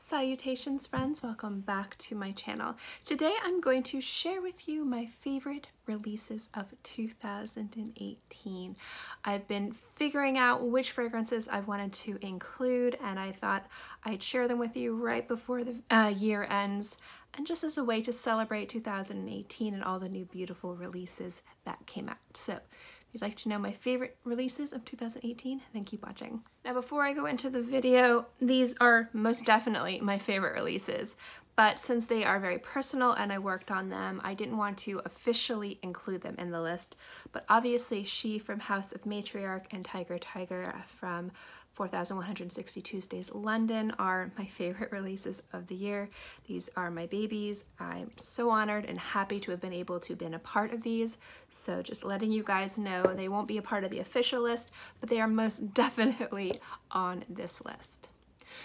Salutations friends, welcome back to my channel. Today I'm going to share with you my favorite releases of 2018. I've been figuring out which fragrances I wanted to include and I thought I'd share them with you right before the year ends and just as a way to celebrate 2018 and all the new beautiful releases that came out. So if you'd like to know my favorite releases of 2018, then keep watching. Now before I go into the video, these are most definitely my favorite releases, but since they are very personal and I worked on them, I didn't want to officially include them in the list, but obviously She from House of Matriarch and Tyger from 4160 Tuesdays London are my favorite releases of the year. These are my babies. I'm so honored and happy to have been able to been a part of these. So just letting you guys know, they won't be a part of the official list, but they are most definitely on this list.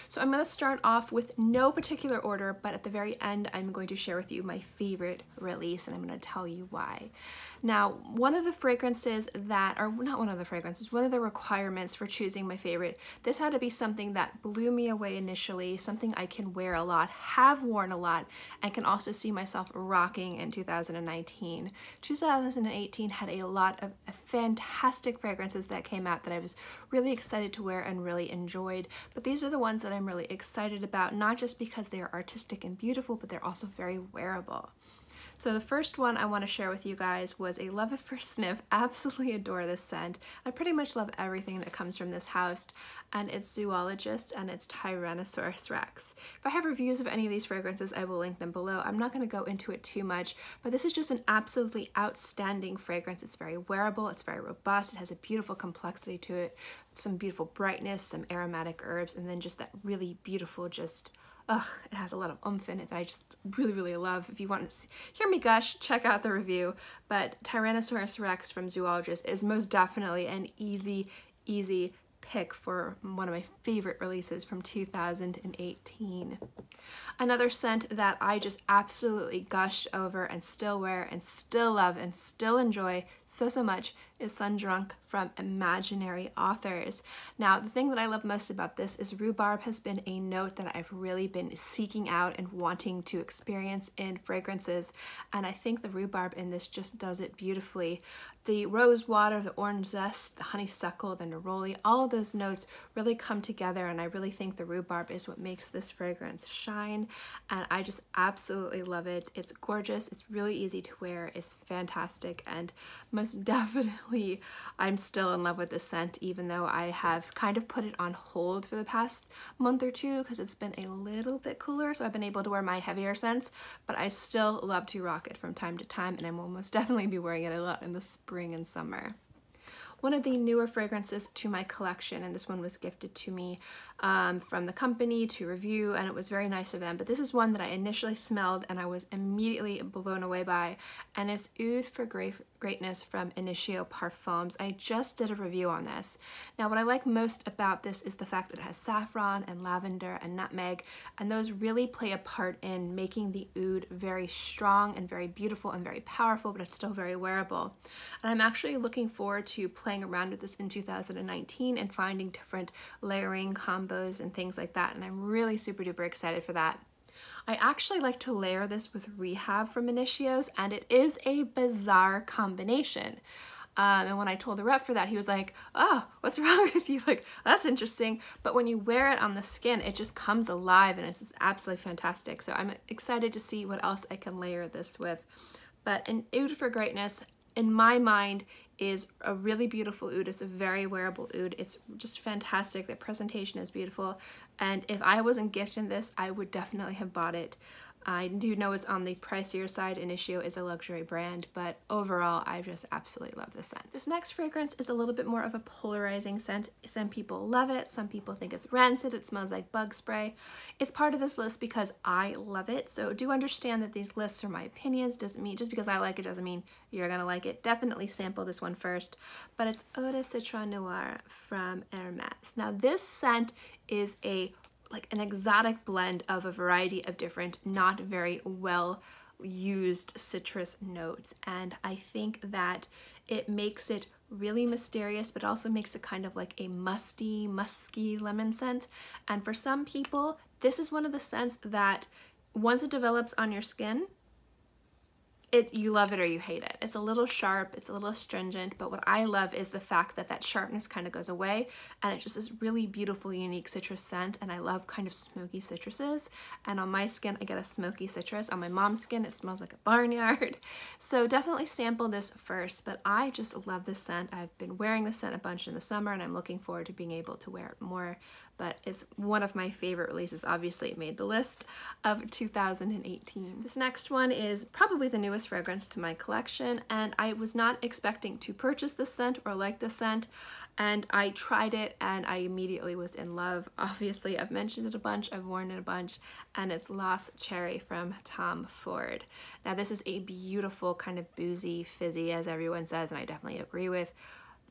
So I'm going to start off with no particular order, but at the very end I'm going to share with you my favorite release and I'm going to tell you why. Now, one of the requirements for choosing my favorite, this had to be something that blew me away initially, something I can wear a lot, have worn a lot, and can also see myself rocking in 2019. 2018 had a lot of fantastic fragrances that came out that I was really excited to wear and really enjoyed, but these are the ones that I'm really excited about, not just because they are artistic and beautiful, but they're also very wearable. So the first one I want to share with you guys was a love at first sniff. Absolutely adore this scent. I pretty much love everything that comes from this house, and it's Zoologist and it's Tyrannosaurus Rex. If I have reviews of any of these fragrances, I will link them below. I'm not going to go into it too much, but this is just an absolutely outstanding fragrance. It's very wearable, it's very robust, it has a beautiful complexity to it, some beautiful brightness, some aromatic herbs, and then just that really beautiful it has a lot of oomph in it that I just really love. If you want to hear me gush, check out the review. But Tyrannosaurus Rex from Zoologist is most definitely an easy pick for one of my favorite releases from 2018. Another scent that I just absolutely gushed over and still wear and still love and still enjoy so much is Sundrunk from Imaginary Authors. Now, the thing that I love most about this is rhubarb has been a note that I've really been seeking out and wanting to experience in fragrances, and I think the rhubarb in this just does it beautifully. The rose water, the orange zest, the honeysuckle, the neroli, all of those notes really come together, and I really think the rhubarb is what makes this fragrance shine, and I just absolutely love it. It's gorgeous, it's really easy to wear, it's fantastic, and most definitely I'm still in love with this scent, even though I have kind of put it on hold for the past month or two because it's been a little bit cooler, so I've been able to wear my heavier scents, but I still love to rock it from time to time, and I will most definitely be wearing it a lot in the spring and summer. One of the newer fragrances to my collection, and this one was gifted to me from the company to review, and it was very nice of them, but this is one that I initially smelled and I was immediately blown away by, and it's Eau for Greatness from Initio Parfums. I just did a review on this. Now, what I like most about this is the fact that it has saffron and lavender and nutmeg, and those really play a part in making the oud very strong and very beautiful and very powerful, but it's still very wearable. And I'm actually looking forward to playing around with this in 2019 and finding different layering combos and things like that, and I'm really super duper excited for that. I actually like to layer this with Rehab from Initios, and it is a bizarre combination. And when I told the rep for that, he was like, oh, what's wrong with you? Like, that's interesting. But when you wear it on the skin, it just comes alive and it's just absolutely fantastic. So I'm excited to see what else I can layer this with. But an Eau for Greatness, in my mind, is a really beautiful oud. It's a very wearable oud. It's just fantastic. The presentation is beautiful. And if I wasn't gifted this, I would definitely have bought it. I do know it's on the pricier side. Initio is a luxury brand, but overall, I just absolutely love this scent. This next fragrance is a little bit more of a polarizing scent. Some people love it. Some people think it's rancid. It smells like bug spray. It's part of this list because I love it. So do understand that these lists are my opinions. Doesn't mean just because I like it doesn't mean you're gonna like it. Definitely sample this one first. But it's Eau de Citron Noir from Hermes. Now this scent is like an exotic blend of a variety of different, not very well used citrus notes, and I think that it makes it really mysterious, but also makes it kind of like a musky lemon scent. And for some people, This is one of the scents that once it develops on your skin, you love it or you hate it. It's a little sharp, it's a little astringent, but what I love is the fact that that sharpness kind of goes away and it's just this really beautiful, unique citrus scent, and I love kind of smoky citruses. And on my skin, I get a smoky citrus. On my mom's skin, it smells like a barnyard. So definitely sample this first, but I just love this scent. I've been wearing this scent a bunch in the summer and I'm looking forward to being able to wear it more, but it's one of my favorite releases. Obviously, it made the list of 2018. This next one is probably the newest fragrance to my collection, and I was not expecting to purchase this scent or like this scent, and I tried it and I immediately was in love. Obviously, I've mentioned it a bunch, I've worn it a bunch, and it's Lost Cherry from Tom Ford. Now, this is a beautiful kind of boozy, fizzy, as everyone says, and I definitely agree with,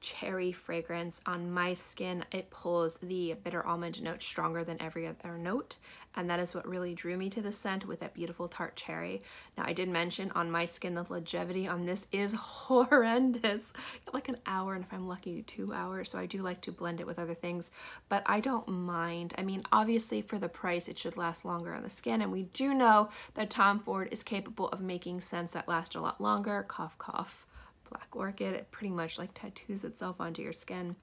cherry fragrance. On my skin, it pulls the bitter almond note stronger than every other note, and that is what really drew me to the scent, with that beautiful tart cherry. Now, I did mention on my skin the longevity on this is horrendous, like an hour, and if I'm lucky 2 hours, so I do like to blend it with other things, but I don't mind. I mean, obviously for the price it should last longer on the skin, and we do know that Tom Ford is capable of making scents that last a lot longer. Cough cough. Black Orchid, it pretty much like tattoos itself onto your skin.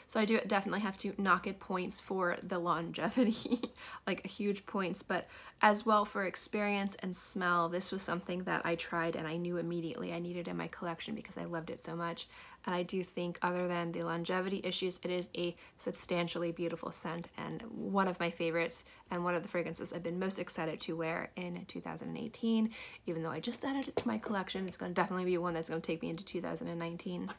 So I do definitely have to knock it points for the longevity, like huge points, but as well for experience and smell. This was something that I tried and I knew immediately I needed in my collection because I loved it so much. And I do think, other than the longevity issues, it is a substantially beautiful scent and one of my favorites, and one of the fragrances I've been most excited to wear in 2018. Even though I just added it to my collection, it's going to definitely be one that's going to take me into 2019.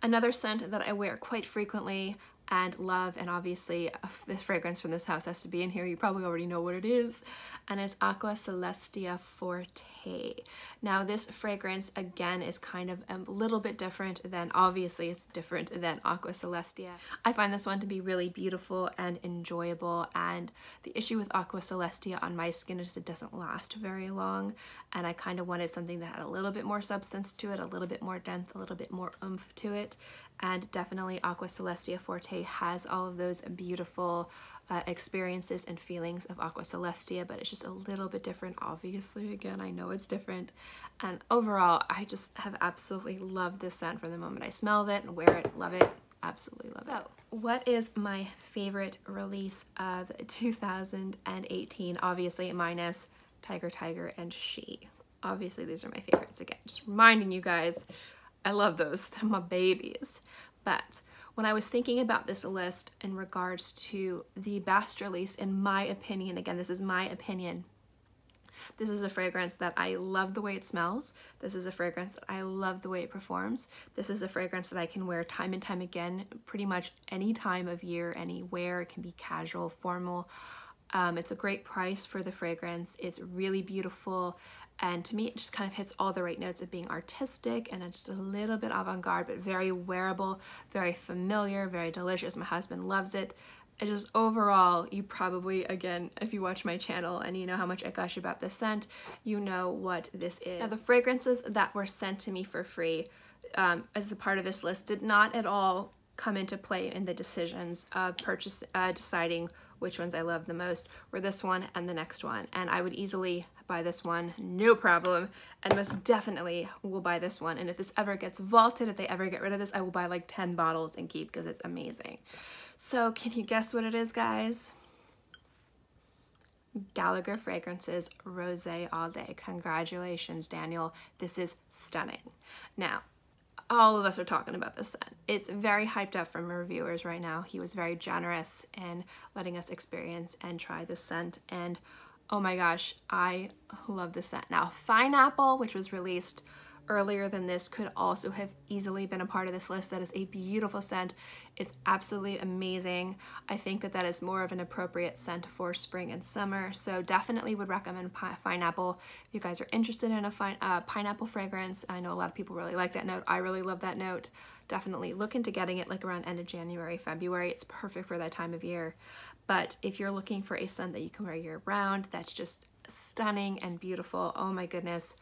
Another scent that I wear quite frequently and love, and obviously this fragrance from this house has to be in here, you probably already know what it is, and it's Aqua Celestia Forte. Now, this fragrance again is kind of a little bit different than, obviously it's different than Aqua Celestia. I find this one to be really beautiful and enjoyable, and the issue with Aqua Celestia on my skin is it doesn't last very long, and I kind of wanted something that had a little bit more substance to it, a little bit more depth, a little bit more oomph to it. And definitely Aqua Celestia Forte has all of those beautiful experiences and feelings of Aqua Celestia, but it's just a little bit different. Obviously, again, I know it's different. And overall, I just have absolutely loved this scent from the moment I smelled it and wear it, love it, absolutely love it. So, what is my favorite release of 2018? Obviously, minus Tyger, and She. Obviously, these are my favorites. Again, just reminding you guys, I love those, they're my babies. But when I was thinking about this list in regards to the best release, in my opinion, again, this is my opinion, this is a fragrance that I love the way it smells. This is a fragrance that I love the way it performs. This is a fragrance that I can wear time and time again, pretty much any time of year, anywhere. It can be casual, formal. It's a great price for the fragrance. It's really beautiful. And to me, it just kind of hits all the right notes of being artistic and it's just a little bit avant-garde, but very wearable, very familiar, very delicious. My husband loves it. It just overall, you probably, again, if you watch my channel and you know how much I gush about this scent, you know what this is. Now, the fragrances that were sent to me for free as a part of this list did not at all come into play in the decisions of deciding which ones I love the most, were this one and the next one. And I would easily buy this one, no problem, and most definitely will buy this one. And if this ever gets vaulted, if they ever get rid of this, I will buy like 10 bottles and keep, because it's amazing. So can you guess what it is, guys? Gallagher Fragrances Rosé All Dae. Congratulations, Daniel. This is stunning. Now, all of us are talking about this scent. It's very hyped up from reviewers right now. He was very generous in letting us experience and try this scent, and oh my gosh, I love this scent. Now, Pineapple, which was released earlier than this, could also have easily been a part of this list. That is a beautiful scent. It's absolutely amazing. I think that that is more of an appropriate scent for spring and summer, so definitely would recommend Pineapple if you guys are interested in a pineapple fragrance. I know a lot of people really like that note. I really love that note. Definitely look into getting it like around end of January, February. It's perfect for that time of year. But if you're looking for a scent that you can wear year round, that's just stunning and beautiful, oh my goodness,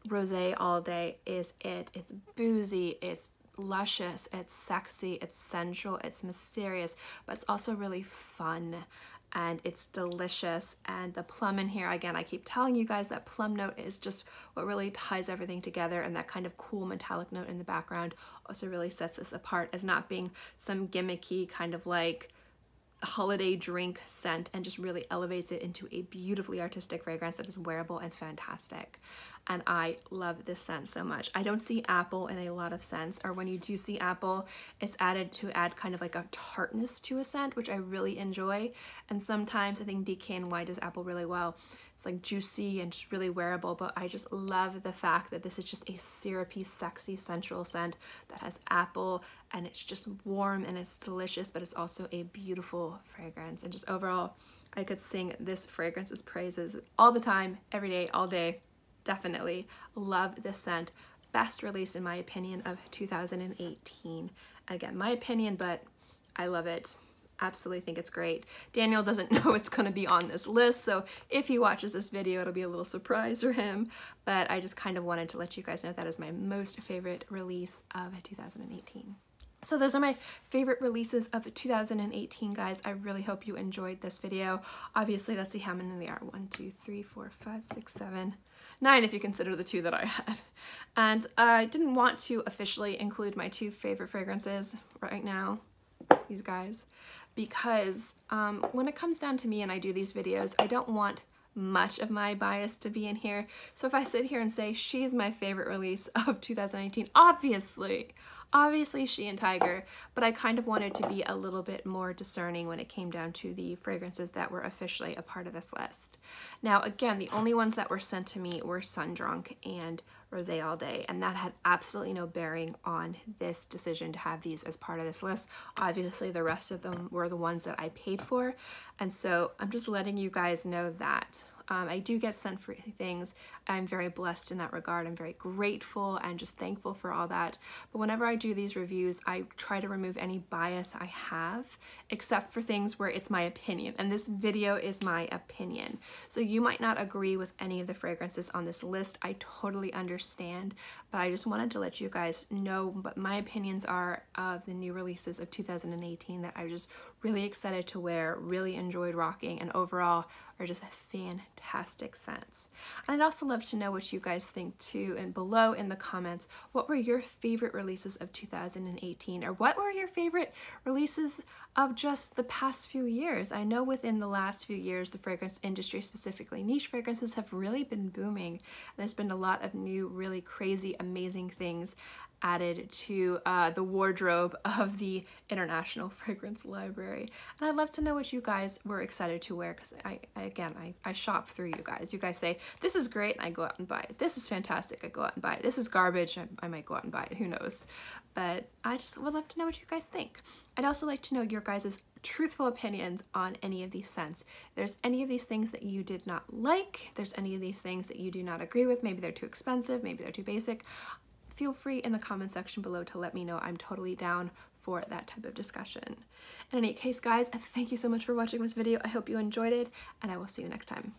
Rosé All Dae is it. It's boozy, it's luscious, it's sexy, it's sensual, it's mysterious, but it's also really fun. and it's delicious. And the plum in here, again, I keep telling you guys that plum note is just what really ties everything together, and that kind of cool metallic note in the background also really sets this apart as not being some gimmicky kind of like holiday drink scent, and just really elevates it into a beautifully artistic fragrance that is wearable and fantastic. And I love this scent so much. I don't see apple in a lot of scents, or when you do see apple, it's added to add kind of like a tartness to a scent, which I really enjoy. And sometimes I think DKNY does apple really well. It's like juicy and just really wearable, but I just love the fact that this is just a syrupy, sexy, sensual scent that has apple, and it's just warm and it's delicious, but it's also a beautiful fragrance. And just overall, I could sing this fragrance's praises all the time, every day, all day. Definitely love this scent. Best release in my opinion of 2018. Again, my opinion, but I love it. Absolutely think it's great. Daniel doesn't know it's going to be on this list, so if he watches this video, it'll be a little surprise for him, but I just kind of wanted to let you guys know that is my most favorite release of 2018. So those are my favorite releases of 2018, guys. I really hope you enjoyed this video. Obviously, let's see how many they are. 1, 2, 3, 4, 5, 6, 7, 9 if you consider the 2 that I had. And I didn't want to officially include my 2 favorite fragrances right now, these guys, because when it comes down to me and I do these videos, I don't want much of my bias to be in here. So if I sit here and say she's my favorite release of 2019, obviously she and Tyger, but I kind of wanted to be a little bit more discerning when it came down to the fragrances that were officially a part of this list. Now again, the only ones that were sent to me were Sundrunk and Rosé All Dae, and that had absolutely no bearing on this decision to have these as part of this list. Obviously the rest of them were the ones that I paid for, and so I'm just letting you guys know that. I do get sent free things. I'm very blessed in that regard. I'm very grateful and just thankful for all that. But whenever I do these reviews, I try to remove any bias I have, except for things where it's my opinion. And this video is my opinion. So you might not agree with any of the fragrances on this list. I totally understand, but I just wanted to let you guys know what my opinions are of the new releases of 2018 that I was just really excited to wear, really enjoyed rocking, and overall are just fantastic scents. And I'd also love to know what you guys think too, and below in the comments, what were your favorite releases of 2018, or what were your favorite releases of just the past few years? I know within the last few years, the fragrance industry, specifically niche fragrances, have really been booming. There's been a lot of new, really crazy, amazing things added to the wardrobe of the international fragrance library. And I'd love to know what you guys were excited to wear, because I shop through you guys. You guys say, this is great, and I go out and buy it. This is fantastic, I go out and buy it. This is garbage, I might go out and buy it, who knows. But I just would love to know what you guys think. I'd also like to know your guys' truthful opinions on any of these scents. If there's any of these things that you did not like, if there's any of these things that you do not agree with, maybe they're too expensive, maybe they're too basic, feel free in the comment section below to let me know. I'm totally down for that type of discussion. In any case, guys, thank you so much for watching this video. I hope you enjoyed it, and I will see you next time.